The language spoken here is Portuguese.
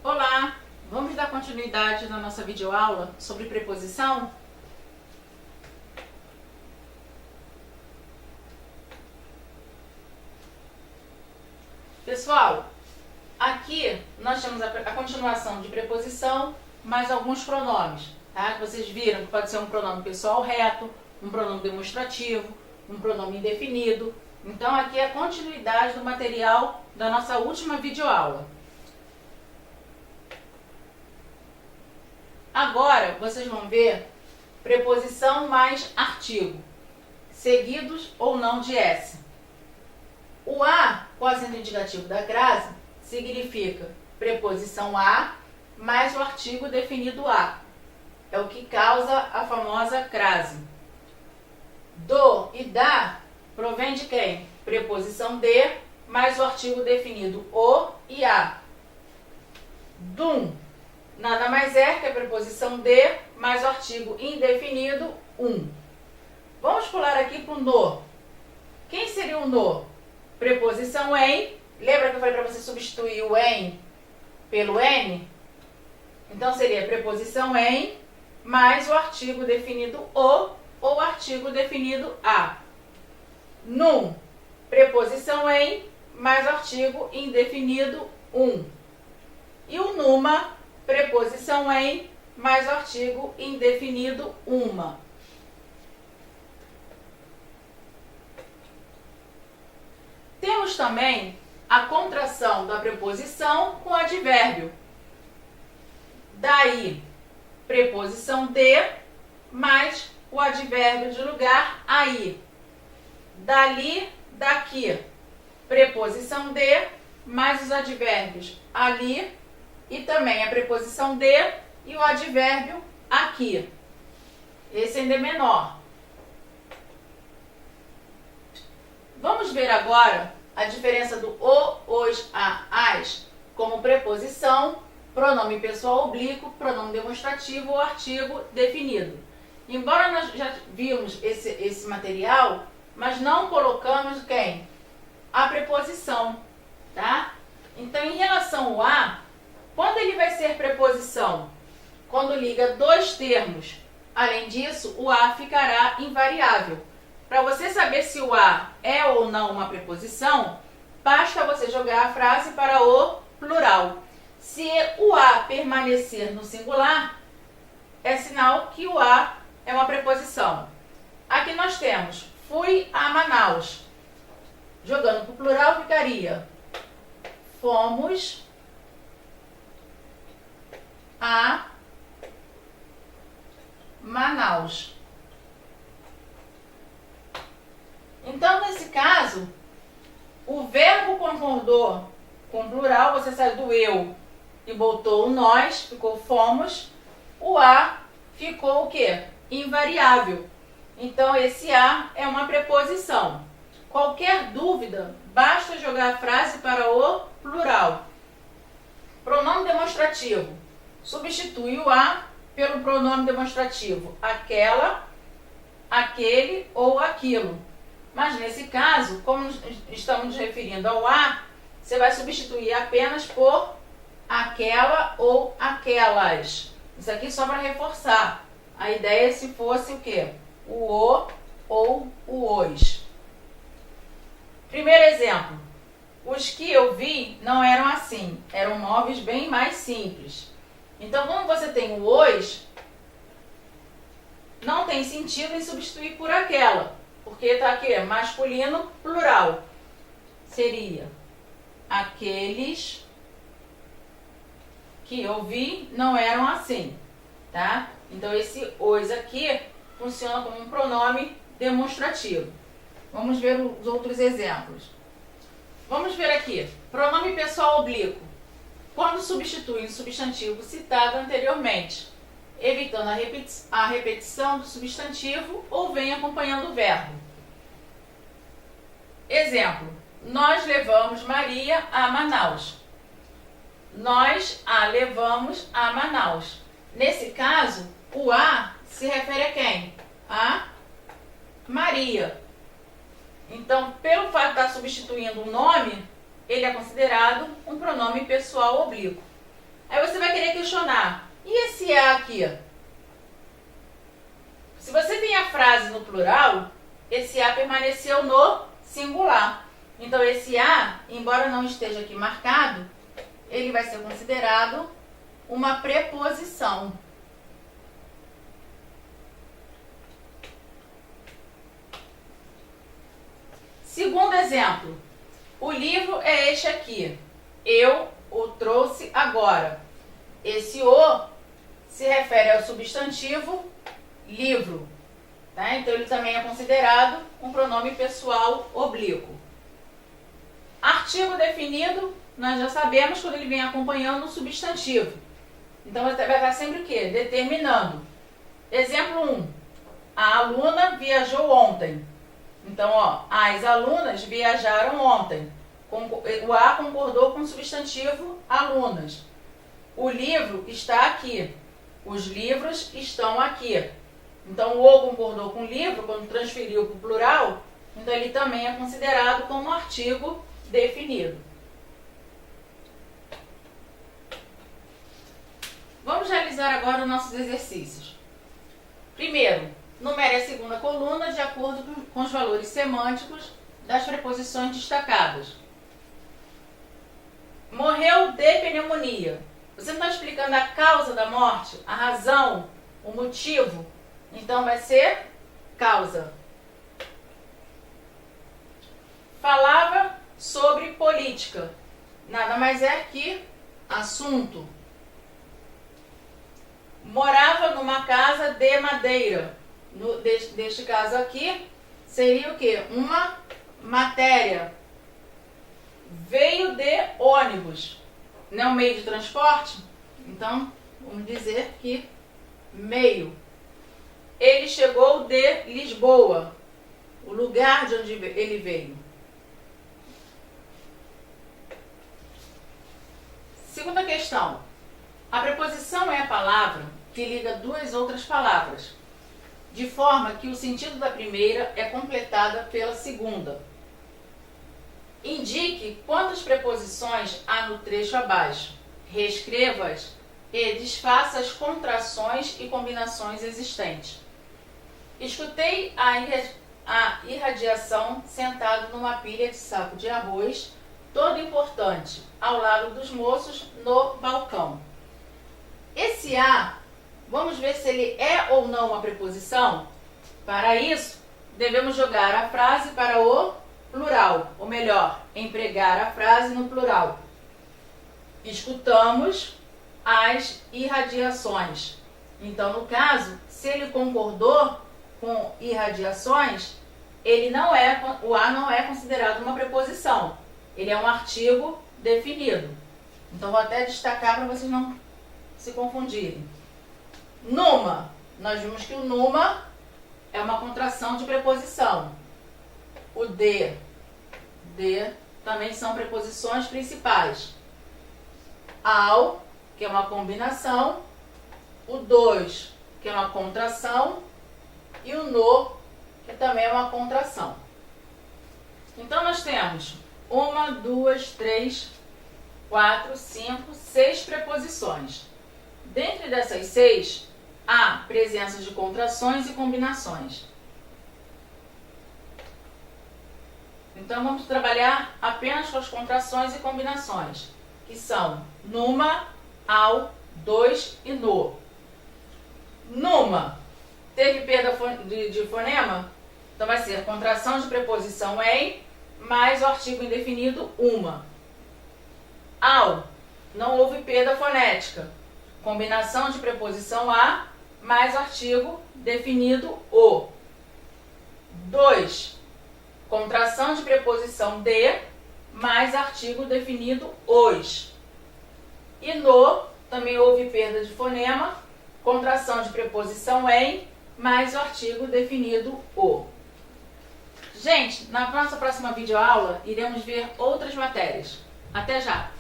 Olá! Vamos dar continuidade na nossa videoaula sobre preposição? Pessoal, aqui nós temos a continuação de preposição, mais alguns pronomes, tá? Vocês viram que pode ser um pronome pessoal reto, um pronome demonstrativo, um pronome indefinido. Então aqui é a continuidade do material da nossa última videoaula. Agora vocês vão ver preposição mais artigo, seguidos ou não de S. O a, com acento indicativo da crase, significa preposição a mais o artigo definido a. É o que causa a famosa crase. Do e da provém de quem? Preposição de mais o artigo definido o e a. Dum nada mais é que a preposição de mais o artigo indefinido um. Vamos pular aqui para o no. Quem seria o no? Preposição em. Lembra que eu falei para você substituir o em pelo n? Então seria preposição em mais o artigo definido o ou artigo definido a. Num, preposição em mais o artigo indefinido um. E o numa, preposição em mais o artigo indefinido uma. Temos também a contração da preposição com advérbio. Daí, preposição de mais o advérbio de lugar aí. Dali, daqui. Preposição de mais os advérbios ali e também a preposição de e o advérbio aqui. Esse ainda é menor. Vamos ver agora a diferença do o, os, a, as como preposição, pronome pessoal oblíquo, pronome demonstrativo ou artigo definido. Embora nós já vimos esse material, mas não colocamos quem? A preposição, tá? Então, em relação ao a, quando ele vai ser preposição? Quando liga dois termos. Além disso, o a ficará invariável. Para você saber se o a é ou não uma preposição, basta você jogar a frase para o plural. Se o a permanecer no singular, é sinal que o a é uma preposição. Aqui nós temos fui a Manaus. Jogando para o plural ficaria fomos a Manaus. Então, nesse caso, o verbo concordou com o plural, você saiu do eu e botou o nós, ficou fomos. O a ficou o quê? Invariável. Então, esse a é uma preposição. Qualquer dúvida, basta jogar a frase para o plural. Pronome demonstrativo. Substitui o a pelo pronome demonstrativo. Aquela, aquele ou aquilo. Mas nesse caso, como estamos nos referindo ao a, você vai substituir apenas por aquela ou aquelas. Isso aqui só para reforçar. A ideia é se fosse o quê? O ou o os. Primeiro exemplo. Os que eu vi não eram assim. Eram móveis bem mais simples. Então, como você tem o os, não tem sentido em substituir por aquela. Porque está aqui, masculino, plural. Seria aqueles que eu vi não eram assim, tá? Então, esse os aqui funciona como um pronome demonstrativo. Vamos ver os outros exemplos. Vamos ver aqui. Pronome pessoal oblíquo. Quando substitui um substantivo citado anteriormente, evitando a repetição do substantivo ou vem acompanhando o verbo. Exemplo. Nós levamos Maria a Manaus. Nós a levamos a Manaus. Nesse caso, o a se refere a quem? A Maria. Então, pelo fato de estar substituindo um nome, ele é considerado um pronome pessoal oblíquo. Aí você vai querer questionar, e esse A aqui? Se você tem a frase no plural, esse A permaneceu no singular. Então, esse A, embora não esteja aqui marcado, ele vai ser considerado uma preposição. Segundo exemplo, o livro é este aqui. Eu o trouxe agora. Esse o se refere ao substantivo livro. Tá? Então, ele também é considerado um pronome pessoal oblíquo. Artigo definido, nós já sabemos quando ele vem acompanhando o substantivo. Então, vai estar sempre o quê? Determinando. Exemplo 1. A aluna viajou ontem. Então, ó, as alunas viajaram ontem. O A concordou com o substantivo alunas. O livro está aqui. Os livros estão aqui. Então, o O concordou com o livro, quando transferiu para o plural, então ele também é considerado como artigo definido. Vamos realizar agora os nossos exercícios. Primeiro, numere a segunda coluna de acordo com os valores semânticos das preposições destacadas. Morreu de pneumonia. Você não está explicando a causa da morte, a razão, o motivo. Então, vai ser causa. Falava sobre política. Nada mais é que assunto. Morava numa casa de madeira. Deste caso aqui, seria o quê? Uma matéria. Veio de ônibus. Não é um meio de transporte? Então, vamos dizer que meio. Ele chegou de Lisboa, o lugar de onde ele veio. Segunda questão. A preposição é a palavra que liga duas outras palavras, de forma que o sentido da primeira é completada pela segunda. Indique quantas preposições há no trecho abaixo. Reescreva-as e desfaça as contrações e combinações existentes. Escutei a irradiação sentado numa pilha de saco de arroz, todo importante, ao lado dos moços no balcão. Esse A, vamos ver se ele é ou não uma preposição? Para isso, devemos jogar a frase para o plural, ou melhor, empregar a frase no plural. Escutamos as irradiações. Então, no caso, se ele concordou com irradiações, o A não é considerado uma preposição. Ele é um artigo definido. Então, vou até destacar para vocês não se confundirem. Numa, nós vimos que o numa é uma contração de preposição. O de também são preposições principais. Ao, que é uma combinação. O dos, que é uma contração. E o no, que também é uma contração. Então, nós temos 1, 2, 3, 4, 5, 6 preposições. Dentre dessas 6, há presença de contrações e combinações. Então, vamos trabalhar apenas com as contrações e combinações, que são numa, ao, dois e no. Numa, teve perda de fonema? Então, vai ser contração de preposição em, mais o artigo indefinido uma. Ao, não houve perda fonética. Combinação de preposição a, mais o artigo definido o. 2. Contração de preposição de, mais artigo definido os. E no, também houve perda de fonema, contração de preposição em, mais o artigo definido o. Gente, na nossa próxima videoaula, iremos ver outras matérias. Até já!